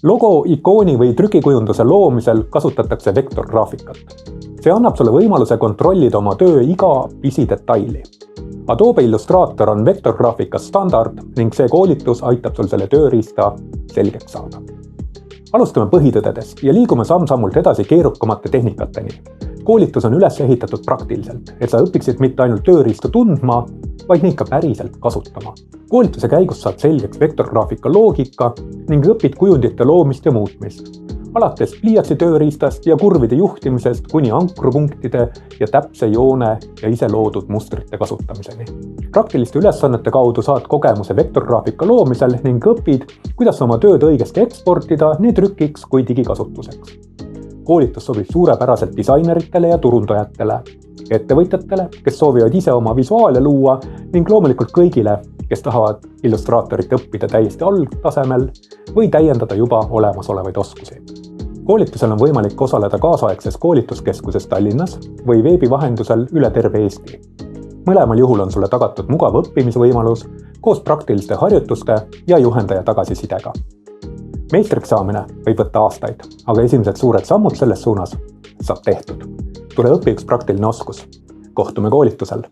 Logo, ikooni või trükikujunduse loomisel kasutatakse vektorgraafikat. See annab sulle võimaluse kontrollida oma töö iga pisidetaili. Adobe Illustrator on vektorgraafika standard ning see koolitus aitab sul selle tööriista selgeks saada. Alustame põhitõdedest ja liigume samm-sammult edasi keerukamate tehnikateni. Koolitus on üles ehitatud praktiliselt, et sa õpiksid mitte ainult tööriistu tundma, vaid neid ka päriselt kasutama. Koolituse käigus saad selgeks vektorgraafika loogika ning õpid kujundite loomist ja muutmist. Alates pliiatsi tööriistast ja kurvide juhtimisest kuni ankrupunktide ja täpse joone ja ise loodud mustrite kasutamiseni. Praktiliste ülesannete kaudu saad kogemuse vektorgraafika loomisel ning õpid, kuidas oma tööd õigesti eksportida nii trükiks kui digikasutuseks. Koolitus sobib suurepäraselt disaineritele ja turundajatele, ettevõtjatele, kes soovivad ise oma visuaale luua ning loomulikult kõigile, kes tahavad Illustratorit õppida täiesti algtasemel või täiendada juba olemasolevaid oskusi. Koolitusel on võimalik osaleda kaasaegses koolituskeskuses Tallinnas või veebi vahendusel üle terve Eesti. Mõlemal juhul on sulle tagatud mugav õppimisvõimalus koos praktiliste harjutuste ja juhendaja tagasisidega. Meistriks saamine võib võtta aastaid, aga esimesed suured sammud selles suunas saab tehtud. Tule õpi üks praktiline oskus. Kohtume koolitusel!